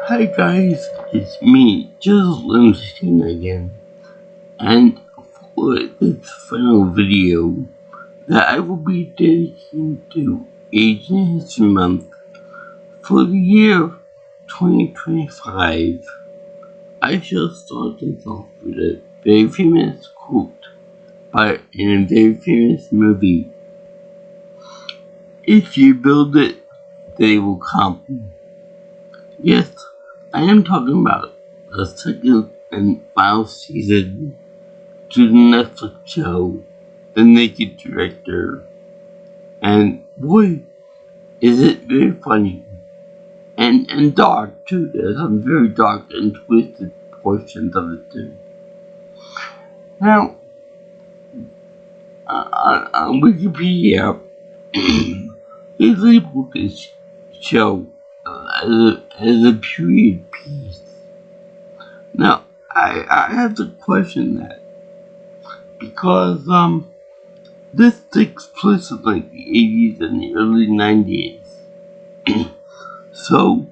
Hi guys, it's me, Jizzle Limstein again, and for this final video that I will be dedicating to Asian History Month for the year 2025, I shall start this off with a very famous quote in a very famous movie. If you build it, they will come. Yes, I am talking about the second and final season to the Netflix show, The Naked Director. And boy, is it very funny. And dark too. There's some very dark and twisted portions of it too. Now, on Wikipedia, they labeled this show as a period piece. Now, I have to question that because this takes place in like the 80s and the early 90s. So,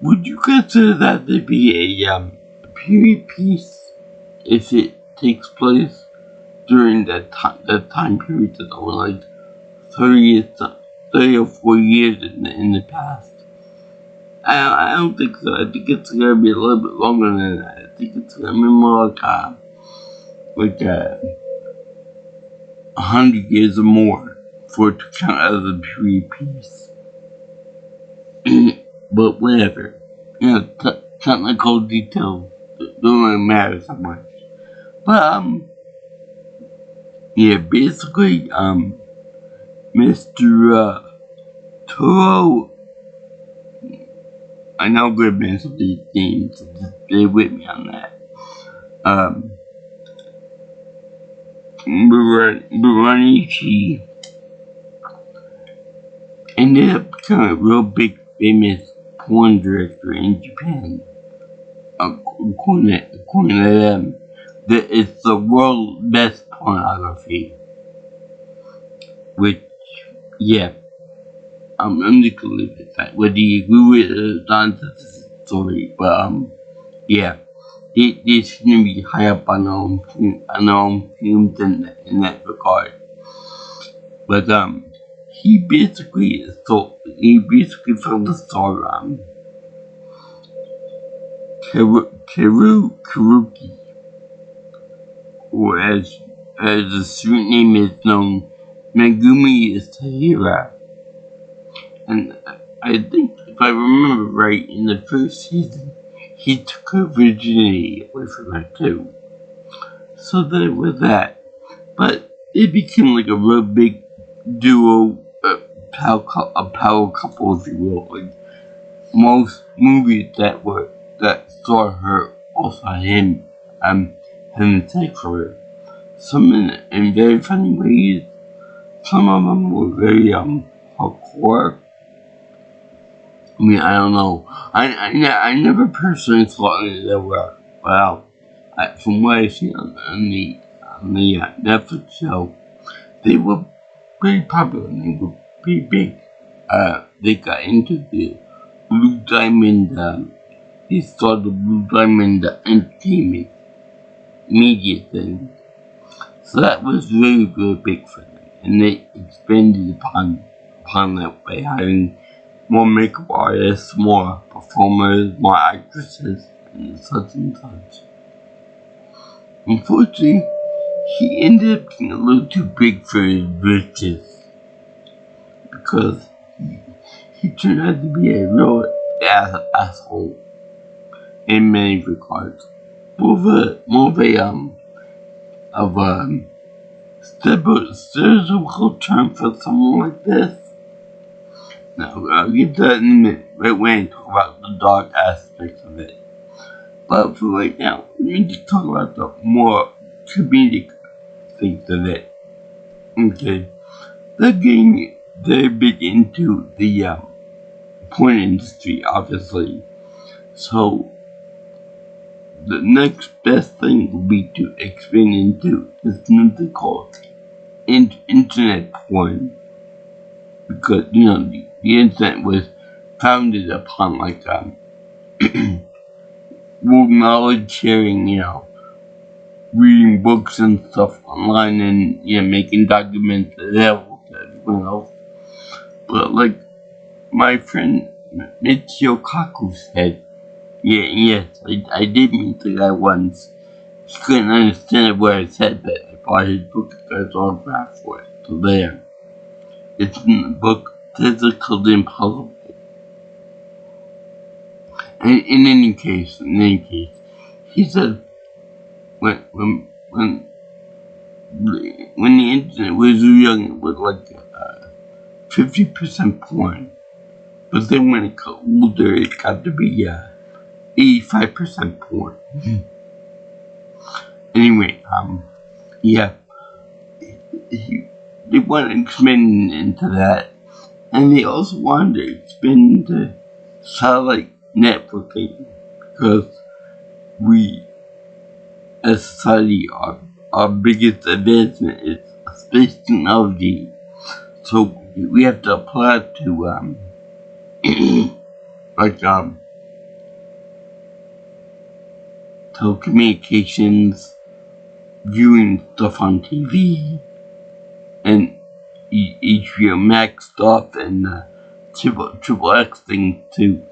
would you consider that to be a period piece if it takes place during that time period that's only like 30 or 40 years in the past? I don't think so. I think it's gonna be a little bit longer than that. I think it's gonna be more like 100 years or more for it to count as a period piece. But whatever. Technical details don't really matter so much. But, yeah, basically, Mr. Toro, I know I'm going to mess up these names, so just stay with me on that. Muranishi ended up becoming a real big, famous porn director in Japan. According to them, that it's the world's best pornography. Which, yeah, I'm just gonna leave it at that. Whether you agree with it or not, that's a story. But, yeah, they shouldn't be high up on their own films in that regard. But, he basically found the star, Karuki, or as the street name is known, Megumi Tahira. And I think, if I remember right, in the first season, he took her virginity away from her too. So there was that. But it became like a real big duo, a power couple, if you will. Like most movies that saw her also him having sex for her. Some in very funny ways. Some of them were very hardcore. I mean, I don't know. I never personally thought that were well. From what I've seen on the Netflix show, they were pretty popular and they were pretty big. They got into the Blue Diamond. They started the Blue Diamond Entertainment media thing. So that was very, very big for them, and they expanded upon that by having more makeup artists, more performers, more actresses, and such and such. Unfortunately, he ended up getting a little too big for his britches because he turned out to be a real asshole in many regards. More of a stereotypical term for someone like this. Now, I'll get to that in a minute, right when I talk about the dark aspects of it. But for right now, let me just talk about the more comedic things of it. Okay, they're getting very big into the porn industry, obviously. So, the next best thing would be to expand into this new thing called internet porn. Because, the internet was founded upon world knowledge sharing, reading books and stuff online and, making documents available to everyone else. But like my friend Michio Kaku said, yes, I did meet the guy once. He couldn't understand what I said, but I bought his book as autograph for it. So there. It's in the book Physically Impossible. And in any case, he said when the internet was young, it was like 50% porn. But then when it got older, it got to be 85% porn. Anyway, they want to expand into that, and they also wanted to expand into satellite networking because we, as society, our biggest advancement is space technology. So we have to apply it to telecommunications, viewing stuff on TV, and HBO Max stuff, and triple X thing too.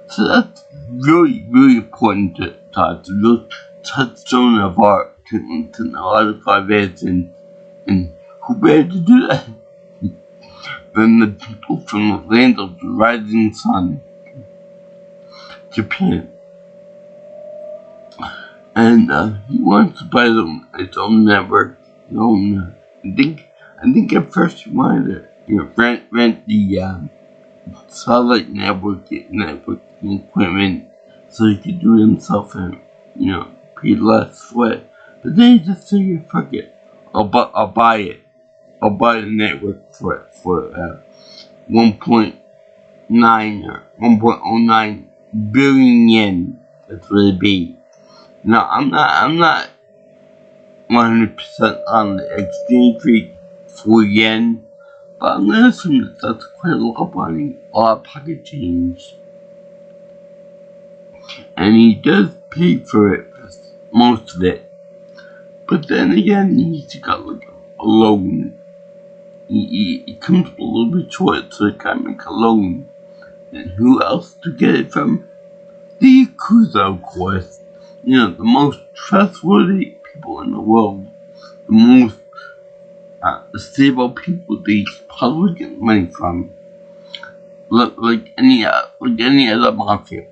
So that's really, really important to us. It's a real touchstone of our technological advancement, and who better to do that than the people from the land of the rising sun, Japan. And he wants to buy its own network. I think at first he wanted to rent the satellite networking equipment so he could do it himself and pay less for it. But then he just said, "Fuck it, I'll buy it. I'll buy the network for 1.9 or 1.09 billion yen. That's what it'd be." Now I'm not 100% on the exchange rate for yen, but I'm gonna assume that that's quite a lot of money, a lot of pocket change. And he does pay for it, most of it. But then again, he's got like a loan. He comes a little bit short, so he can't make a loan. And who else to get it from? The Yakuza, of course. The most trustworthy people in the world. The most stable people they probably get money from. Like any other mafia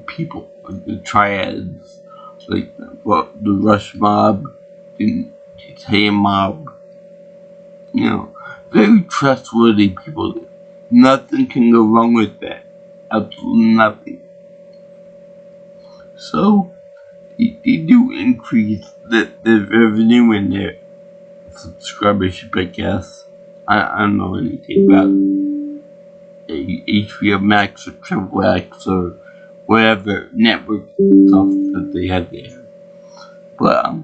people, like the triads, like the Rush mob, the Italian mob. Very trustworthy people. Nothing can go wrong with that. Absolutely nothing. So they do increase the revenue in their subscribership, I guess. I don't know anything about HBO Max or Triple X or whatever network stuff that they have there. But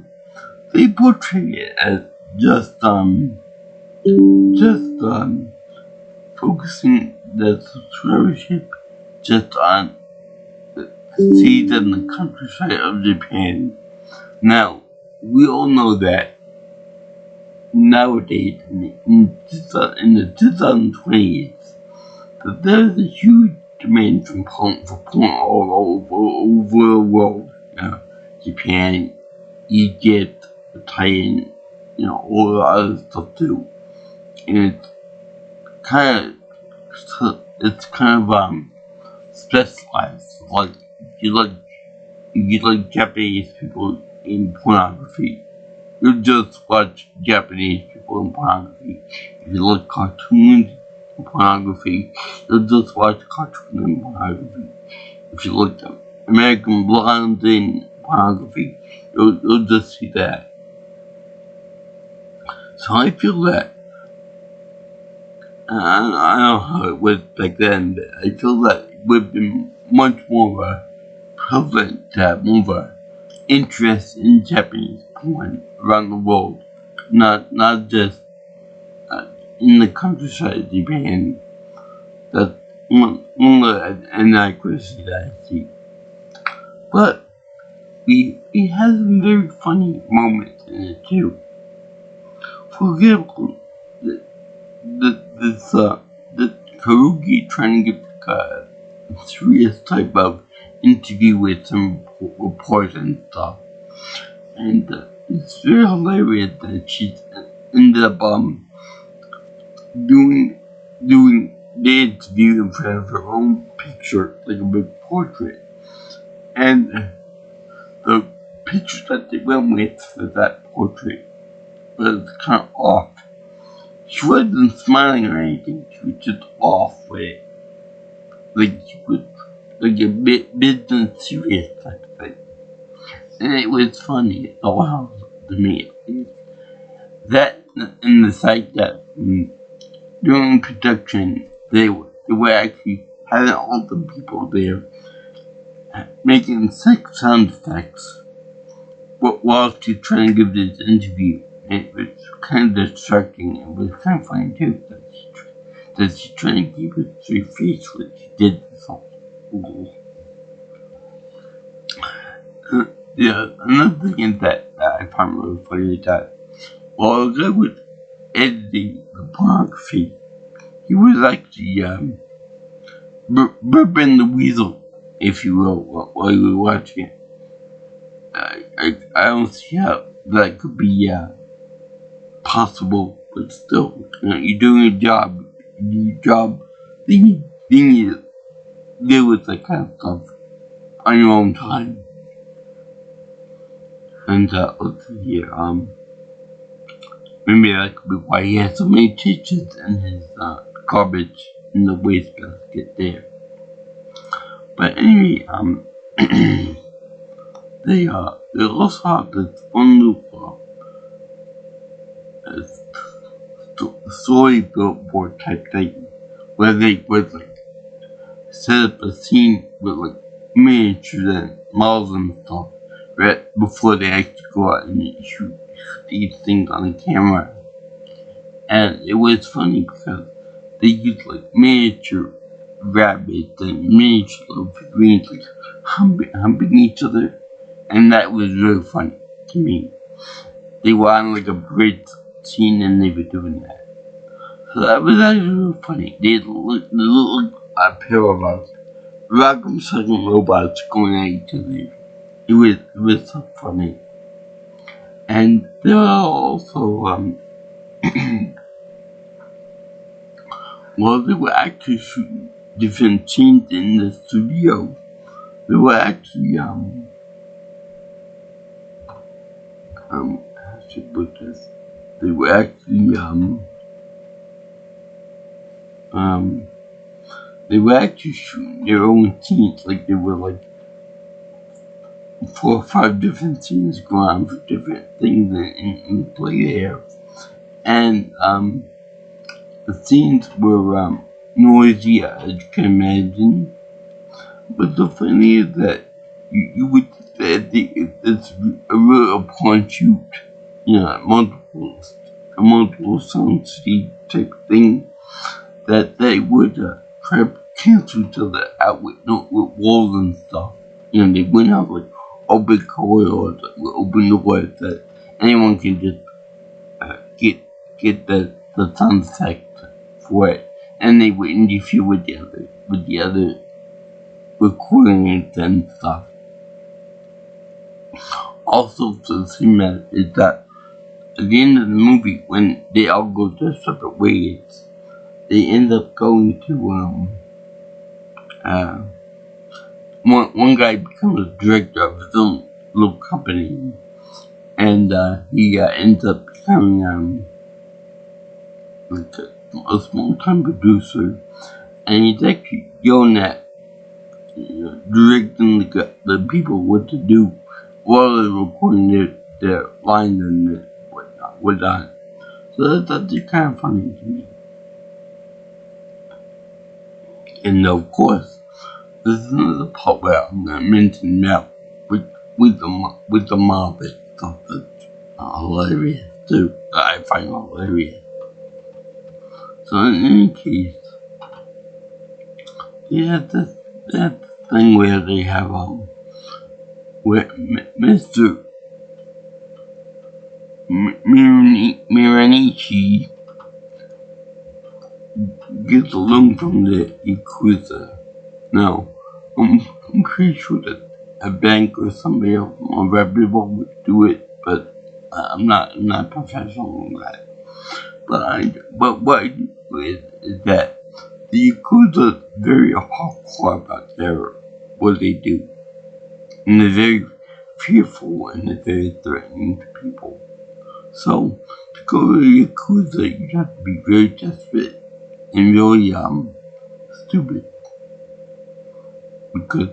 they portray it as just focusing the subscribership just on the seeds and the countryside of Japan. Now, we all know that nowadays, in the 2020s, that there's a huge demand for porn all over the world. Japan, Egypt, Thailand, all the other stuff too. And it's kind of specialized. Like you like Japanese people in pornography, you just watch Japanese people in pornography. If you like cartoons in pornography, you'll just watch cartoons in pornography. If you like American Blondes in pornography, you'll just see that. So I feel that I don't know how it was back then, but I feel that it would have been much more prevalent to have more interest in Japanese porn around the world, not just in the countryside of Japan. That's one of the inaccuracies that I see. But we had some very funny moments in it too. For example, the Karugi trying to get a serious type of interview with some reporters and stuff. And it's very hilarious that she ended up doing the interview in front of her own picture, like a big portrait. And the picture that they went with for that portrait was kind of off. She wasn't smiling or anything, she was just off with it. Like she was like a bit business serious type of thing. And it was funny, wow, to me. That and the fact that during production they were actually having all the people there making sex sound effects while she's trying to give this interview. It was kind of distracting. It was kind of funny too that she's trying to keep a straight face, which she did. So, yeah, another thing that I found really funny is that while I was editing the pornography, he was actually burping the weasel, if you will, while you were watching it. I don't see how that could be possible, but still, you're doing your job. Then you deal with that kind of stuff on your own time. And let's see here, maybe that could be why he has so many tissues in his garbage in the wastebasket there. But anyway, they also have this one little story billboard type thing where they would like set up a scene with like miniatures and models and stuff right before they actually go out and shoot these things on the camera. And it was funny because they used like miniature rabbits and miniature little figurines like humping each other, and that was really funny to me. They were on like a bridge scene and they were doing that. So that was actually really funny. They looked like a pair of rock'em sock'em robots going at each other. It was so funny. And there are also while they were actually shooting different scenes in the studio, they were actually how should I put this? They were actually shooting their own scenes, like there were like 4 or 5 different scenes going on for different things in play there. And the scenes were noisy, as you can imagine. But the funny is that you would think that it's a real upon shoot, multiple sound stage type thing, that they would try to cancel each other out with walls and stuff. They went out like open corridors, like open doors that anyone can just get the sound effect for it, and they would interfere with the other recordings and stuff. Also, the thing is that at the end of the movie, when they all go their separate ways, they end up going to one guy becomes a director of his own little company, and he ends up becoming like a small-time producer, and he's actually yelling at directing the people what to do while they're recording their lines and whatnot. So that's kind of funny to me. And of course, there's another part where I'm gonna mention now with the Marvel stuff that's hilarious too. I find hilarious. So in any case, they have this thing where they have where Mr. Miranichi gets a loan from the Yakuza. Now, I'm pretty sure that a bank or somebody else more reputable would do it, but I'm not professional on that. But what I do is that the Yakuza are very hardcore about what they do. And they're very fearful and they're very threatening to people. So, to go to the Yakuza, you have to be very desperate and really, stupid. Because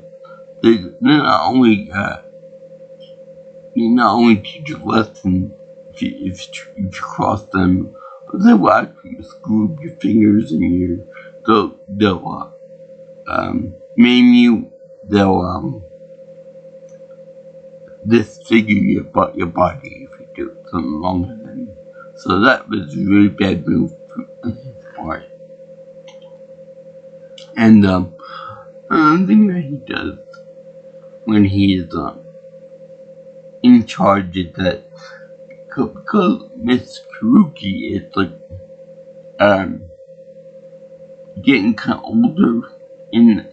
they not only teach you lessons if you cross them, but they will actually screw up your fingers and they'll maim you, they'll disfigure your body if you do something wrong with them. So that was a really bad move on his part. And another thing that he does when he is in charge is that because Miss Karuki is like getting kind of older in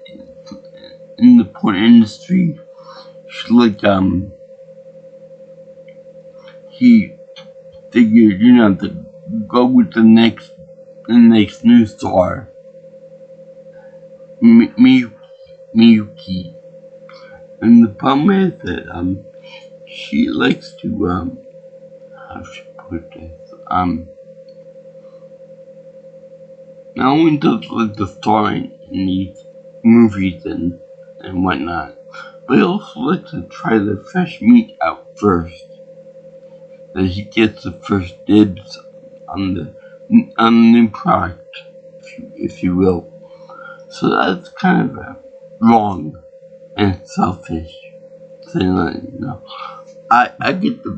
the porn industry, she's like he figured, to go with the next new star, Miyuki. And the problem is that she likes to how should I put this? Not only does like the star in these movies and whatnot, but he also likes to try the fresh meat out first. That he gets the first dibs on the new product, if you will. So that's kind of wrong and selfish. Saying that, I get the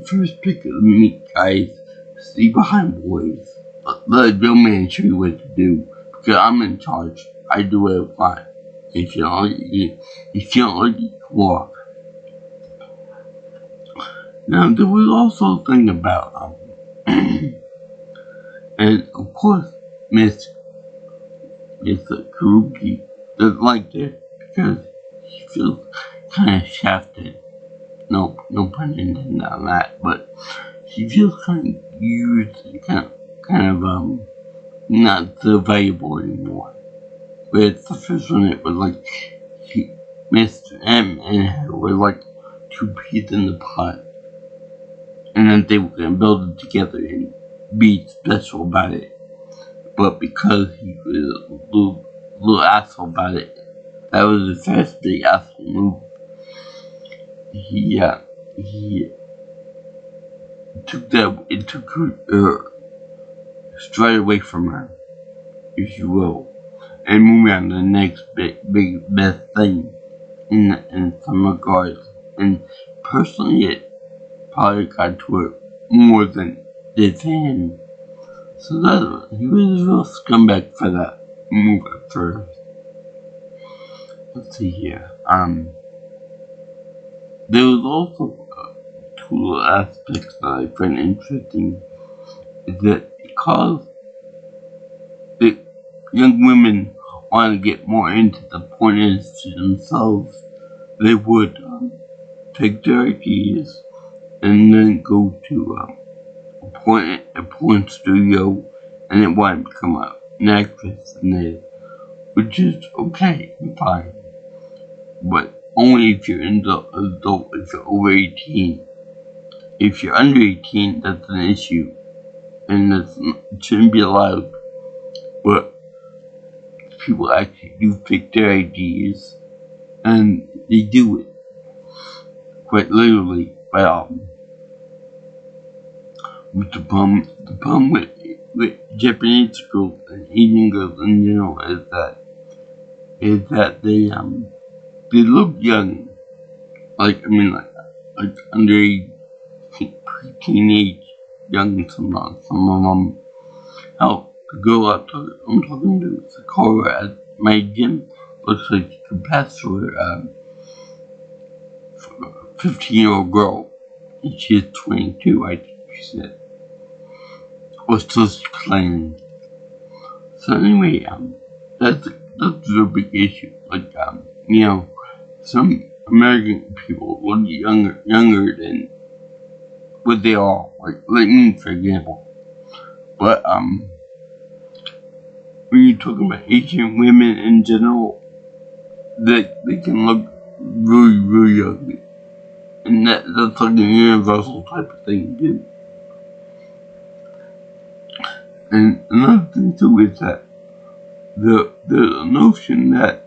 first pick of the meat, guys. Stay behind, boys. Let a real man show you what to do. Because I'm in charge. I do what I want. If you don't like it, walk. Now, there was also a thing about, and of course, Miss Karuki doesn't like it because she feels kind of shafted. No pun intended on that, but she feels kind of used and kind of not so valuable anymore. Whereas the first one, it was like Mr. M and her were like two peas in the pot. And then they were going to build it together and be special about it. But because he was a little asshole about it, that was the first big asshole move. He took her straight away from her, if you will, and moved on to the next big best thing in some regards. And personally, it probably got to her more than did to him. So he was a real scumbag for that move at first. Let's see here. There was also two little aspects that I find interesting. Is that because the young women want to get more into the porn industry themselves, they would take their ideas and then go to a porn studio and then want to become an actress in there, which is okay and fine. But only if you're an adult, if you're over 18. If you're under 18, that's an issue. And it shouldn't be allowed. But people actually do pick their IDs. And they do it. Quite literally. But with the problem with Japanese girls and Asian girls in general is that they look young, like underage, teenage, young. Some of them. Hell, the girl I'm talking to, Sakura at my gym, looks like she could pass for 15-year-old girl, and she's 22, I think she said, was just playing. So anyway, that's a big issue. Like, some American people look younger than what they are. Like me, for example. But, when you're talking about Asian women in general, they can look really, really ugly. And that's like a universal type of thing, too. And another thing, too, is that the notion that,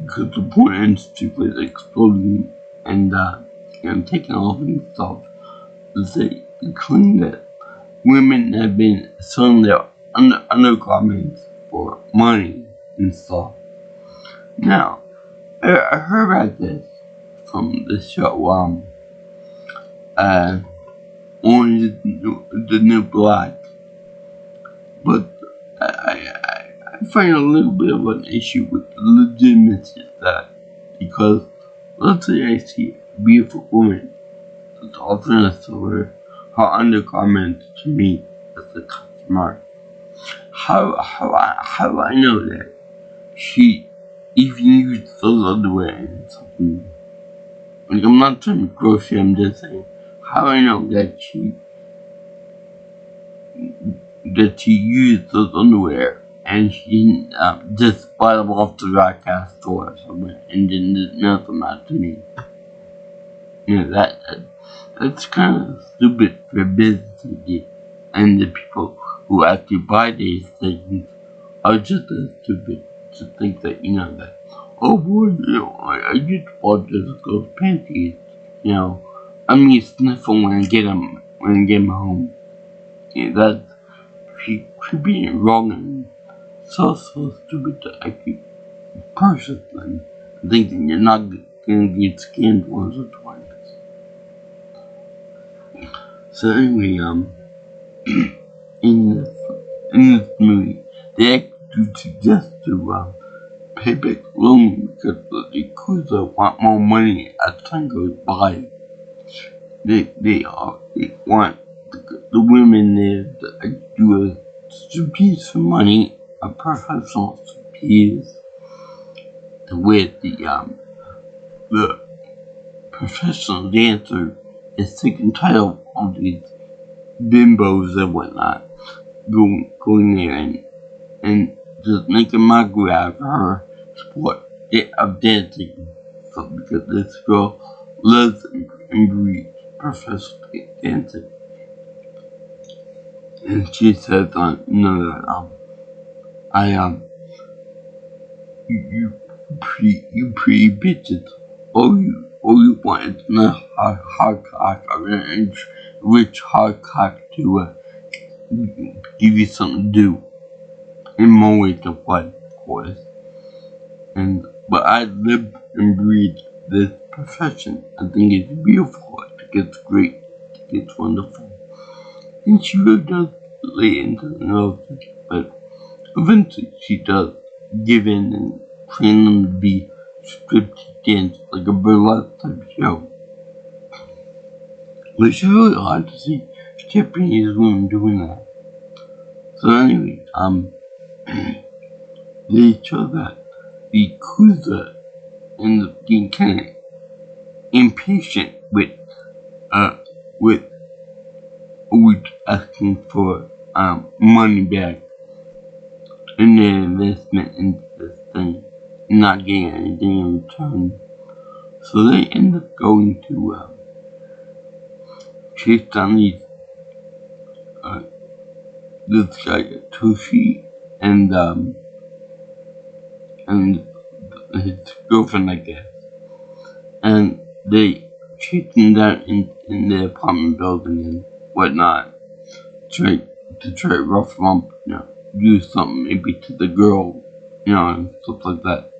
because the porn industry was exploding and, taking off and stuff, they claim that women have been selling their undergarments for money and stuff. Now, I heard about this from the show, Orange is the New Black. But I find a little bit of an issue with the legitimacy of that. Because let's say I see a beautiful woman that's offering to sell her undergarments to me as a customer. How I know that she even used those underwear and something? Like, I'm not trying to be gross here, I'm just saying, how I know that she used those underwear and she didn't just buy them off the Rockcast store or somewhere and didn't mail them out to me. That's kind of stupid for business to get, and the people who actually buy these things are just as stupid to think that, that, oh boy, I just bought this girl's panties, I'm gonna sniff them when I get them home. That's creepy and wrong and so stupid to actually purchase them, thinking you're not gonna get scammed once or twice. So anyway, in this movie, they actually suggest to pay back loan because the Yakuza want more money as time goes by. They want the women there to do a striptease for money, a professional striptease, where the professional dancer is sick and tired of all these bimbos and whatnot going there and just making mockery out of her sport of dancing. So because this girl lives and breathes professional dancing. And she says you pretty bitches, all you want is a hard cock or an rich hard cock to give you something to do. In more ways than one, of course. But I live and breathe this profession. I think it's beautiful. I think it's great. I think it's wonderful. And she really does lay into the nose, but eventually she does give in and train them to be striptease dance, like a burlesque type show. But it's really hard to see Japanese women doing that. So anyway, they show that the Yakuza ends up being kind of impatient with asking for money back in their investment into this thing, not getting anything in return. So they end up going to chase down this guy Toshi and his girlfriend, I guess, and they chase him down in the apartment building and whatnot, to try to rough him up, do something maybe to the girl, and stuff like that.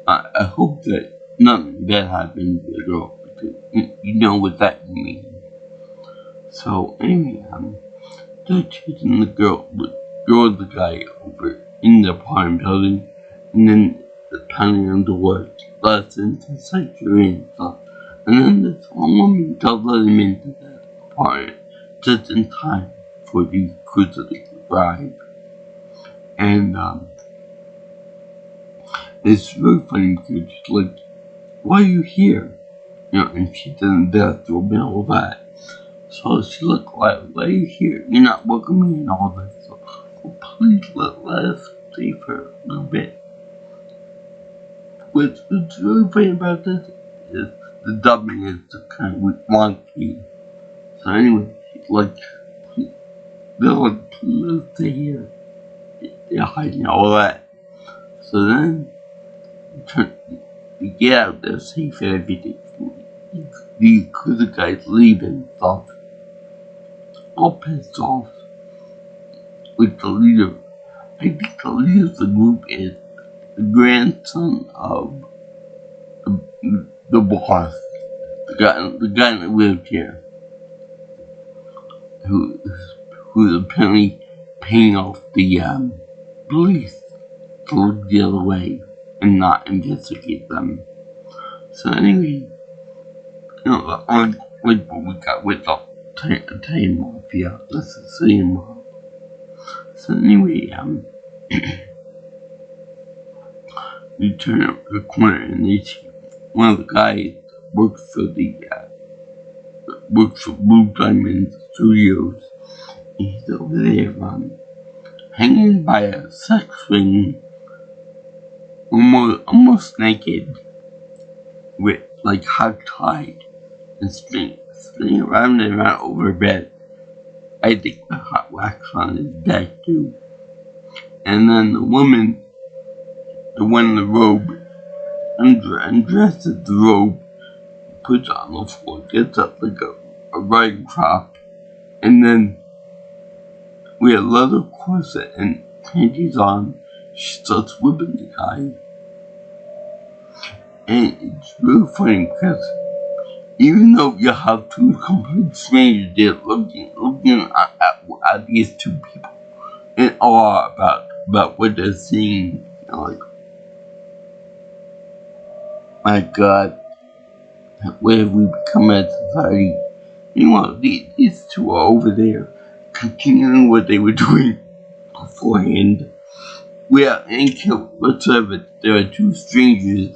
I hope that nothing bad happens to the girl, because you know what that means. So anyway, they're chasing the girl, the guy over in the apartment building, and then telling him to work lessons and sexually and stuff. And then this one woman does let him into that apartment just in time for the cruiser to arrive. And it's really funny because she's like, why are you here? And she didn't bathroom and all that. So she looked like, why are you here? You're not welcome me and all this. So please let us stay for a little bit. What's really funny about this is the dubbing is kind of wonky. So anyway, like, they're like, please stay here. They're hiding all that. So then, we get out there safe and everything. The cruiser guys leave and stuff. All pissed off with the leader. I think the leader of the group is the grandson of the boss, the guy in the wheelchair, who's apparently paying off the police to look the other way and not investigate them. So anyway, like what we got with the Italian mafia, the Sicilian mob. So anyway, you turn up the corner and they see one of the guys works for Blue Diamond Studios. And he's over there, hanging by a sex ring, almost naked, with like hog tied and spinning around and around over a bed. I think the hot wax on his back too. And then the woman, the one in the robe, undresses the robe, puts it on the floor, gets up like a riding crop, and then with a leather corset and panties on, she starts whipping the guy. And it's really funny because even though you have two complete strangers there looking at these two people in awe about what they're seeing, like, my God, where have we become as a society? Meanwhile, these two are over there continuing what they were doing beforehand. We are in whatsoever. There are two strangers,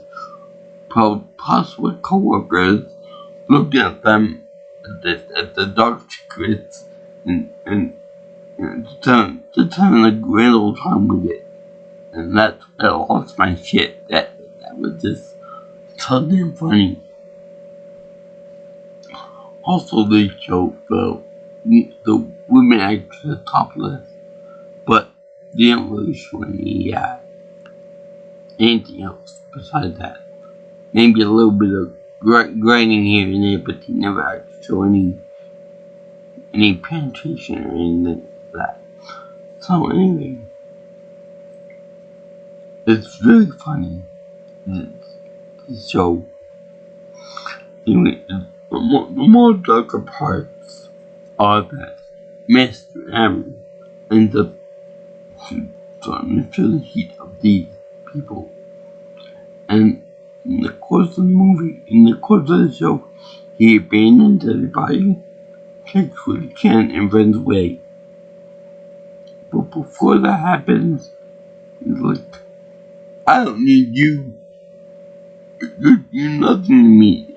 possibly co-workers, looking at them at the dark secrets and just having a grand old time with it. And that lost my shit. That was just so damn funny. Also, they showed the women actors topless, but they didn't really show anything else besides that. Maybe a little bit of grinding here and there, but they never actually show any penetration or anything like that. So anyway, it's really funny. This show. Anyway, the more darker parts are that Mr. M ends up into the heat of these people. And in the course of the show, he abandons everybody, takes what he can, and runs away. But before that happens, he's like, I don't need you. You're nothing to me.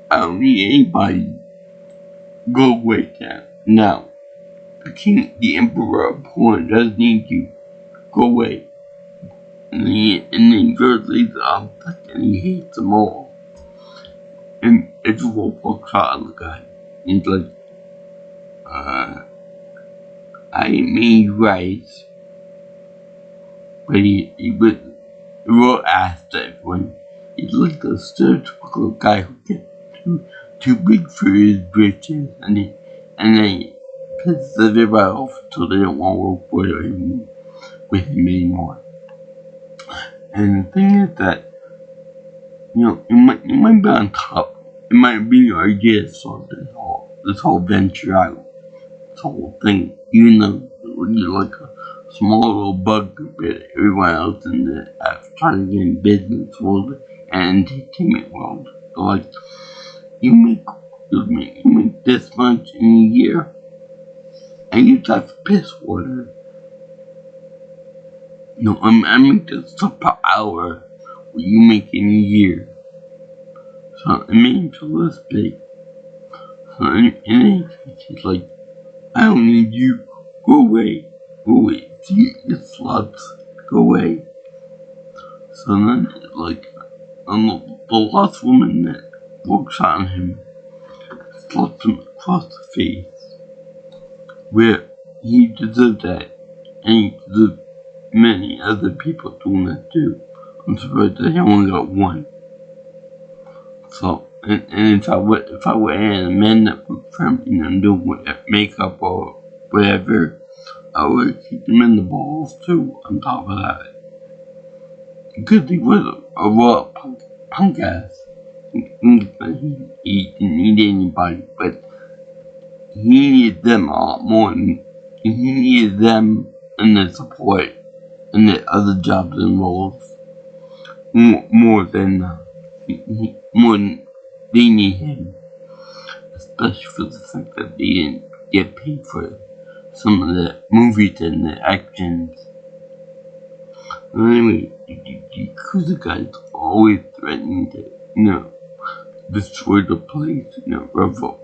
I don't need anybody. Go away, Cat. Now, the Emperor of Poland doesn't need you. Go away. And then George leaves off and he hates them all. And it's a walks out on the guy. He's like, I mean you guys. But he wrote after everyone. He's like the stereotypical guy who gets too big for his britches, and then he pisses everybody off until they don't want to work with him anymore. And the thing is that, it might be on top. It might be your idea to sort this whole venture out, this whole thing, even though you're like a small little bug compared to everyone else in the trying to get in business world and entertainment world. So like, you make you make this much in a year, and you use that for piss water. No, I make this stuff per hour. What you make in a year. So it made him feel less big. So in any case, he's like, I don't need you. Go away. Go away. You sluts. Go away. So then, like, the last woman that walks on him slaps him across the face, where he deserved that, and he deserved many other people doing that too. I'm surprised that he only got one. So, and if I were a man that was tramping and doing makeup or whatever, I would keep him in the balls too, on top of that. Because he was a raw punk ass. He didn't need anybody, but he needed them a lot more. He needed them and the support and the other jobs and roles more than they need him. Especially for the fact that they didn't get paid for some of the movies and the actions. Anyway, the Yakuza guys always threatening to, destroy the place, rev up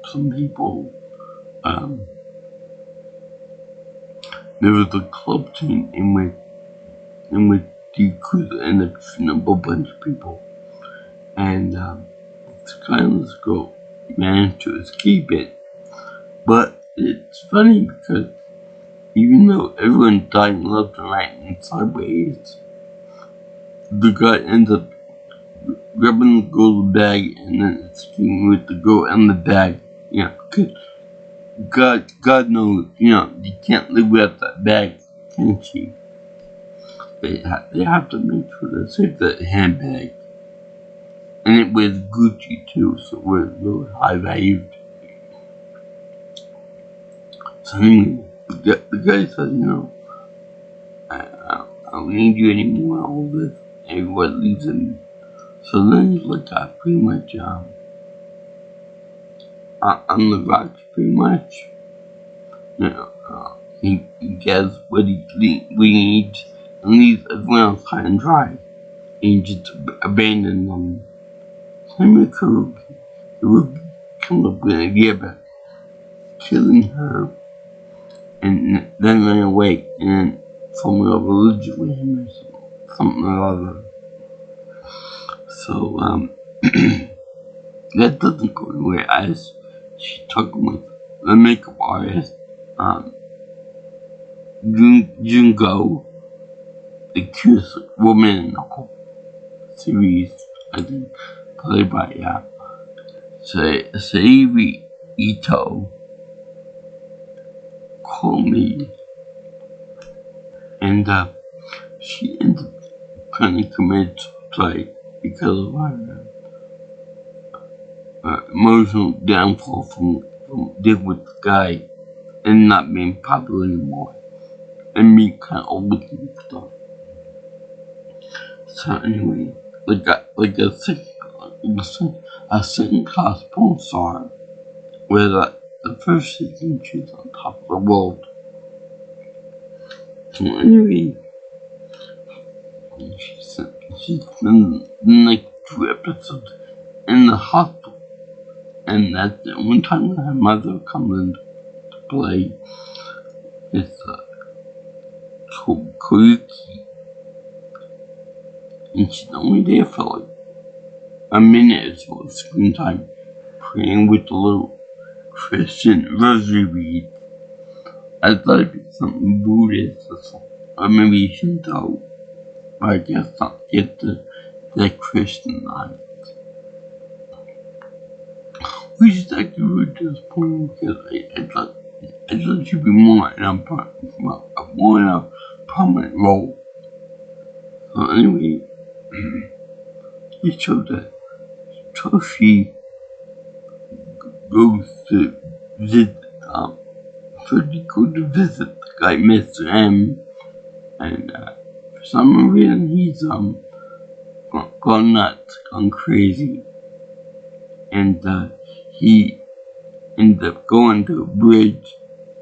some people. There was a club scene in which the Yakuza ended up shooting up a bunch of people. And this guy and this girl managed to escape it. But it's funny because even though everyone died left and right and sideways, the guy ends up grabbing the girl's bag and then escaping with the girl and the bag. Because God knows, you can't live without that bag, can she? They have to make sure to save that handbag. And it was Gucci too, so it was really high valued. So anyway, the guy said, I don't need you anymore, all this. Everyone leaves him. So then he's like, pretty much, on the rocks, pretty much. He gets what he needs and leaves everyone else high and dry. And just abandon them. Same with Karuki. Karuki comes up with an idea about killing her and then ran away and then forming a religion with him or something or other. So, that doesn't go anywhere as she's talking with the makeup artist, Jungo, the cutest woman in the whole series, I think, played by, Seiri Ito, call me. And, she ends up trying to commit suicide because of her emotional downfall from dealing with the guy and not being popular anymore and being kind of old and stuff. So anyway, like a second class porn star, where the first season she's on top of the world. So anyway, she's been like 2 episodes in the hospital, and that's the one time when her mother comes into play. It's Koyuki, and she's only there for like a minute or so of screen time, praying with the little Christian rosary read. I thought it'd be something Buddhist or something, or maybe Shinto, but I guess not get that Christian life. Which is actually really disappointing because I thought she'd be more in a prominent role. So anyway, it showed that Toshi goes to visit, to visit the guy Mr. M, and for some reason he's gone nuts, gone crazy. and he ended up going to a bridge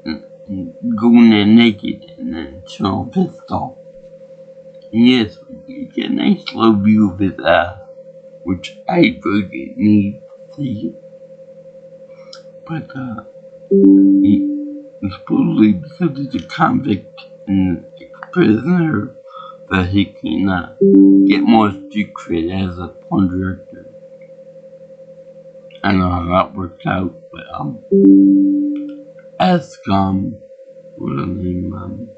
and going there naked and then showing pissed off. And yes, you get a nice low view of his ass, which I really need to see. But he supposedly, because he's a convict and a prisoner, that he can get more street cred as a porn director. I don't know how that works out, but ask what's her name,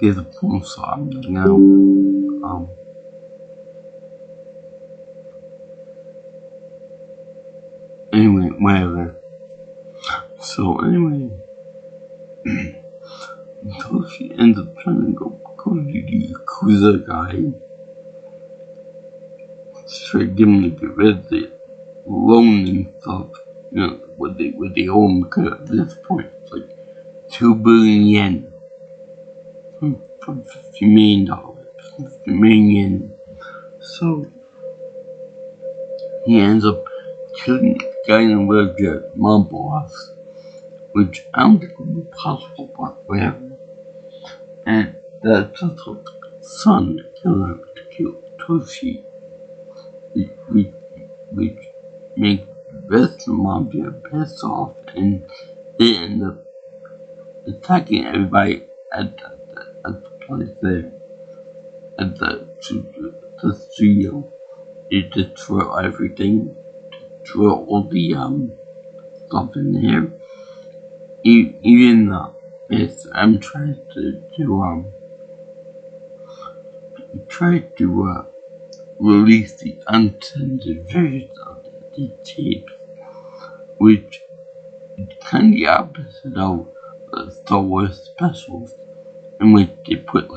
there's a porn song now, anyway, whatever. So anyway, so she ends up trying to go to the Yakuza guy, try to get him to get rid of the loan and stuff, you know, what they owe him, because at this point it's like 2 billion yen from $50 million, 50 million. So he ends up killing the guy in the wheelchair, mob boss, which I don't think would be possible, but whatever. And that's just what the son to kill Toshi, which makes the rest of the mafia pissed off, and they end up attacking everybody at the place there, at the studio. They destroy everything, destroy all the stuff in there. Even I'm trying to release the uncensored version of the tapes, which is kind of the opposite of the Star Wars specials, in which they put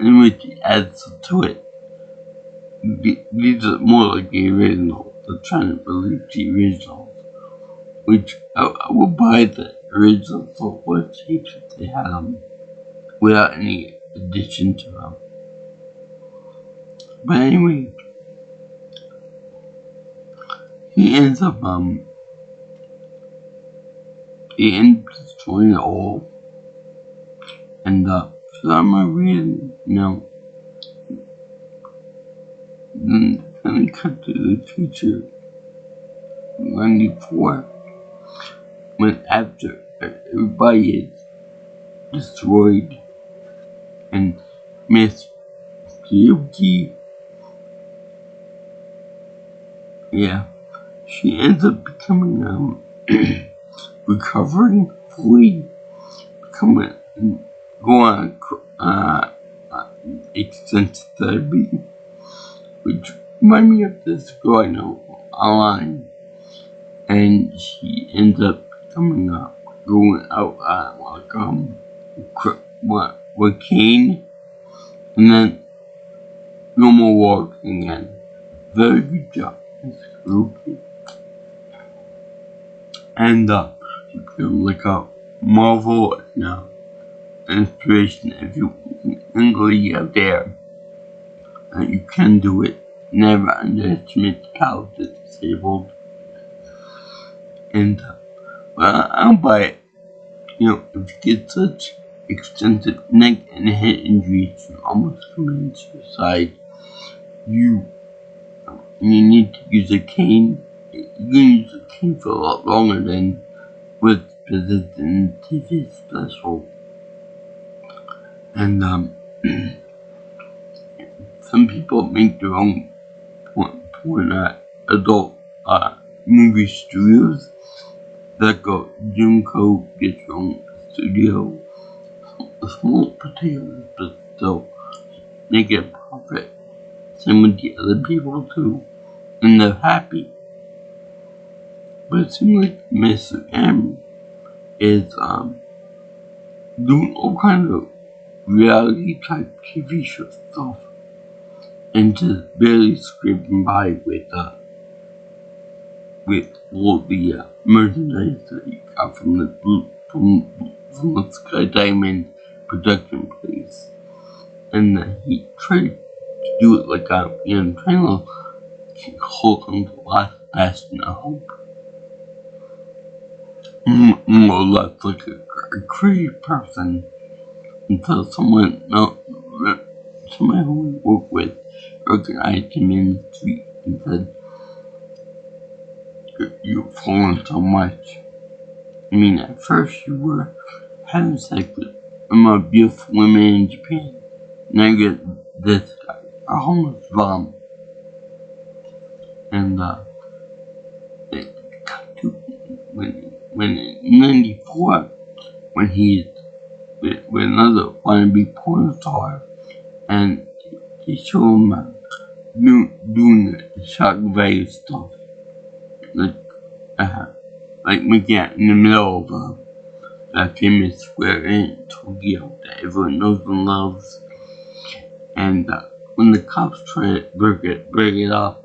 in which it adds to it. These are more like the original. They're trying to release the originals, which I will buy the original Star Wars tapes if they had them, without any addition to them. But anyway, he ends up destroying it all, and for some reason, then he cut to the future, 94, when after everybody is destroyed, and Miss Ryuki, she ends up becoming recovering fully, going on extensive therapy, which remind me of this girl I know online, and she ends up becoming going out with cane, and then no more walking again. Very good job, Miss Ruki. And she became like a Marvel inspiration. If you English out there, you can do it. Never underestimate the power of the disabled. And I'll buy it. If you get such extensive neck and head injuries from almost committing suicide, you need to use a cane. You can use a cane for a lot longer than what's presented in the TV special. And some people make their own adult movie studios. That go Junko gets their own studio. Small potatoes, but still make a profit. Same with the other people too, and they're happy. But it seems like Mr. M is doing all kinds of reality type TV show stuff, and just barely scraping by with all the merchandise that you got from the Sky Diamond production place, and he tried to do it like trying to hold on to last hope. More or less like a creative person until someone who we work with recognized him in the street and said, "You've fallen so much. I mean, at first you were having sex with the most beautiful women in Japan. Now you get this guy, a homeless bum." And it got to when in '94, when he's with another wannabe porn star, and they show him doing the shock value stuff, like making it in the middle of that famous square in Tokyo that everyone knows and loves. And when the cops try to break it up,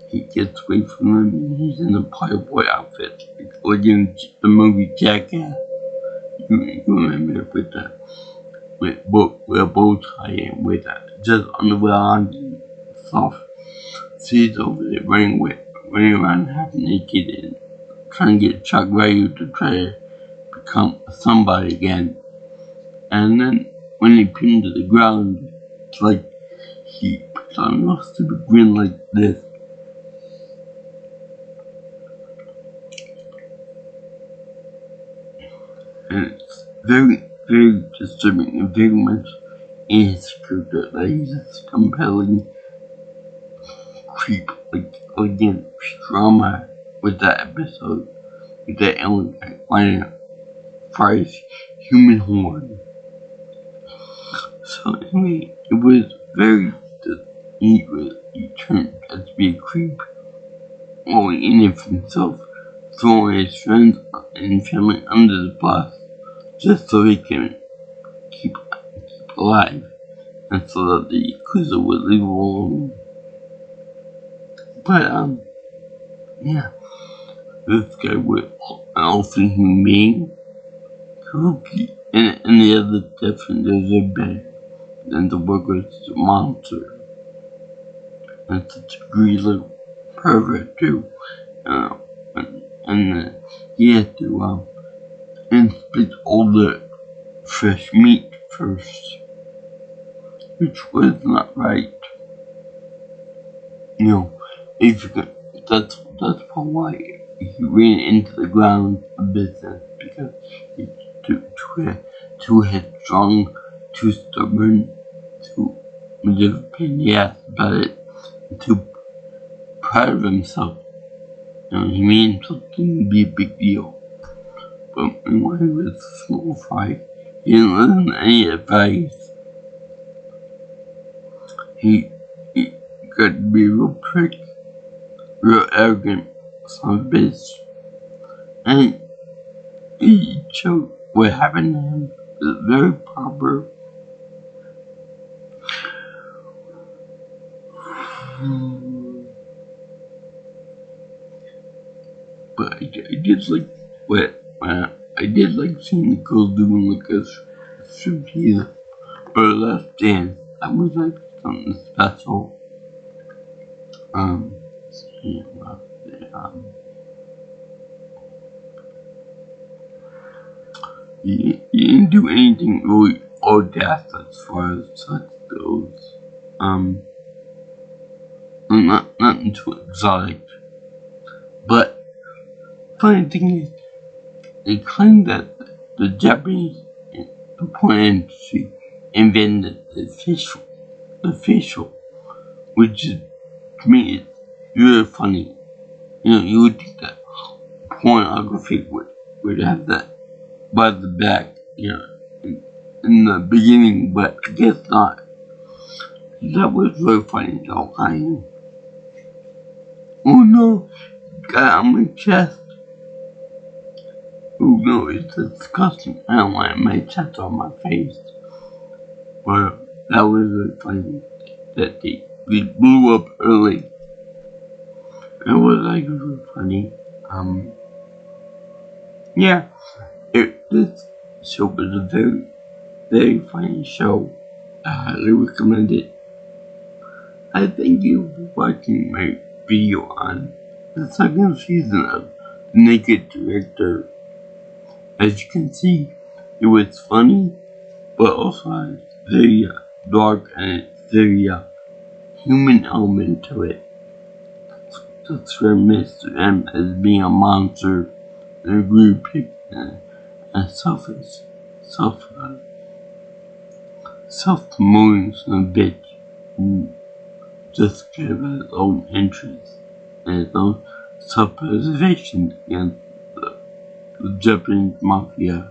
he gets away from them and he's in a Playboy outfit, like in the movie Jackass. You remember with a bow tie and with just underwear on and stuff. So he's over there running around half naked and trying to get Chuck Value to try to become somebody again. And then when he pinned to the ground, it's like he puts on a stupid grin like this. And it's very, very disturbing and very much in his character that he's this compelling creep, again, drama with that episode, with that alien flying for his human horn. So anyway, it was very, he turned out to be a creep, only in it for himself, throwing his friends and family under the bus, just so he can keep alive, and so that the Yakuza would leave him alone. But, yeah, this guy was an awful human being, and the other defenders are better than the workers' monster, and such a greedy little pervert too, and he had to, inspect all the fresh meat first, which was not right. That's probably why he ran into the ground of business, because he's too headstrong, too stubborn, too much of a pain in the ass about it, and too proud of himself. He made himself to be a big deal. But when he was a small fry, he didn't listen to any advice. He got to be a real prick, real arrogant son of a bitch. And he showed what happened to him was very proper. But I did seeing the girl doing like a striptease burlesque dance. That was like something special. He didn't do anything really audacious as far as sex goes. Nothing too exotic. But funny thing is, they claim that the Japanese porn industry invented the facial, which is, to me, it's really funny. You would think that pornography would have that by the back, in the beginning, but I guess not. That was very funny though. Oh no, got on my chest. Oh no, it's disgusting. I don't want my chest on my face. But that was very funny that they blew up early. It was really funny. Yeah, this show was a very, very funny show. I highly recommend it. I thank you for watching my video on the second season of The Naked Director. As you can see, it was funny, but also has very dark and very human element to it. Just for Mr. M as being a monster and a rude pig and selfish, self-promoting son of a bitch who just cares about his own interests and his own self-preservation against the Japanese mafia.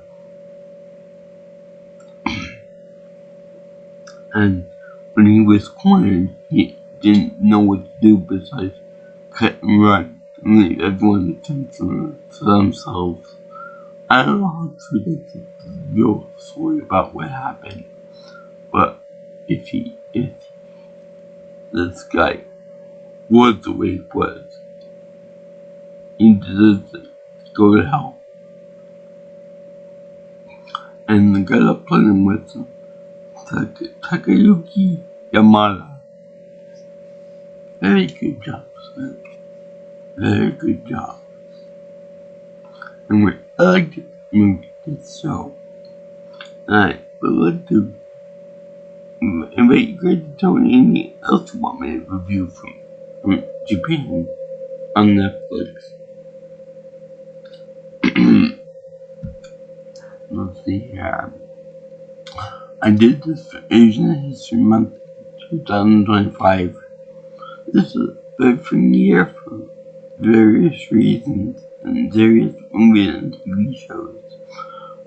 And when he was cornered, he didn't know what to do besides cut and run and leave everyone to think for themselves. I don't know how true this is the real story about what happened, but if this guy was the way he was, he deserves to go to hell. And the guy that played him with him, Takayuki Yamada. Very good job, sir. Very good job. And we like to move this show. I would like to invite you guys to tell me anything else you want me to review from Japan on Netflix. Let's see here. I did this for Asian History Month 2025. This is a very fun year for various reasons and various movies and TV shows.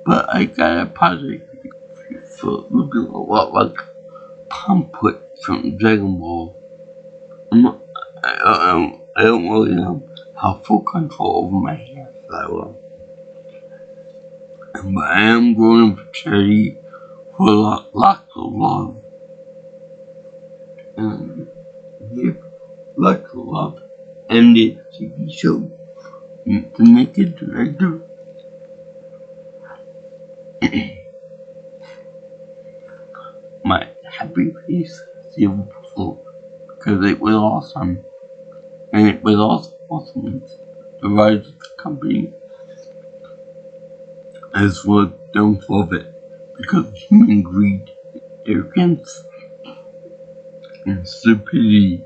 But I got a project for looking a lot like Pamput from Dragon Ball. I don't really have full control over my hairstyle. But I am growing for charity for lots of love. And here, lots of love. And the TV show, The Naked Director. My happy face is overflowed because it was awesome. And it was also awesome to rise of the company as well as downfall of it because of human greed, arrogance, and stupidity.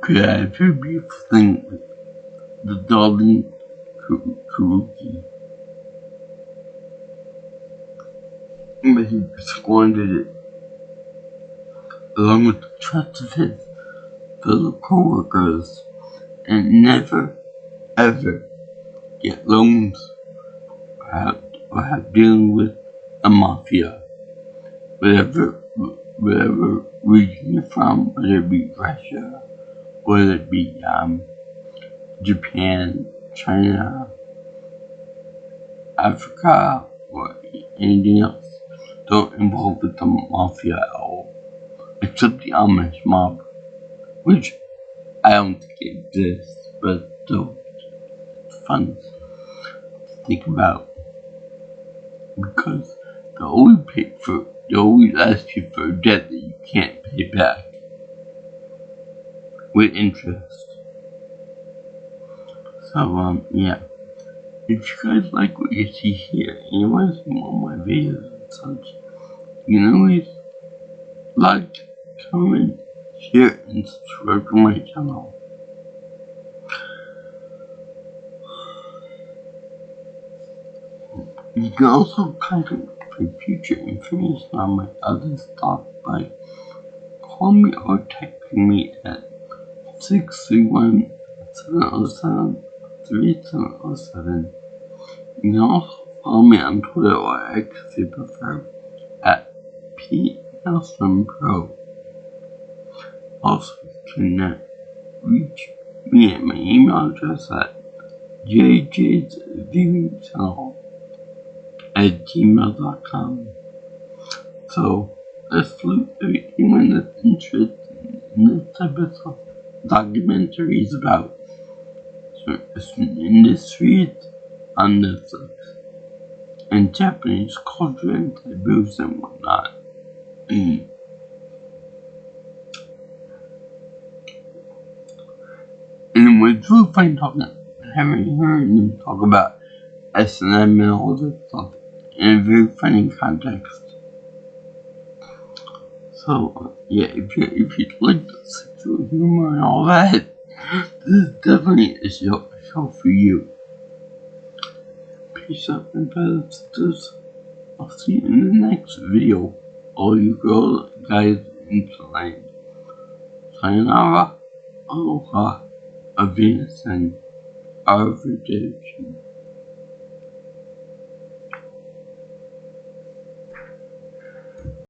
Could I have a very beautiful thing with the darling Karuki? But he squandered it, along with the trust of his fellow co-workers, and never, ever get loans or have dealing with a mafia, whatever region you're from, whether it be Russia, whether it be Japan, China, Africa, or anything else. Don't involve with the mafia at all, except the Amish mob, which I don't think exists, but still, it's fun to think about, because they always ask you for a debt that you can't pay back, with interest. So, yeah. If you guys like what you see here, and you want to see more of my videos and such, you can always like, comment, share, and subscribe to my channel. You can also contact me for future information on my other stuff by calling me or texting me at 631-707-3707. You can also follow me on Twitter or X if you prefer at PNelsonPro. Also, you can reach me at my email address at jjsviewingchannel@gmail.com. So, let's salute anyone that's interested in this type of documentaries about industries on Netflix, and Japanese culture and taboos and whatnot. And it was really funny having heard them talk about S&M and all this stuff in a very funny context. So, yeah, if you like the sexual humor and all that, this is definitely a show for you. Peace out, and brothers and sisters. I'll see you in the next video. All you girls, guys, and sayonara, aloha, avena, and arrivederci.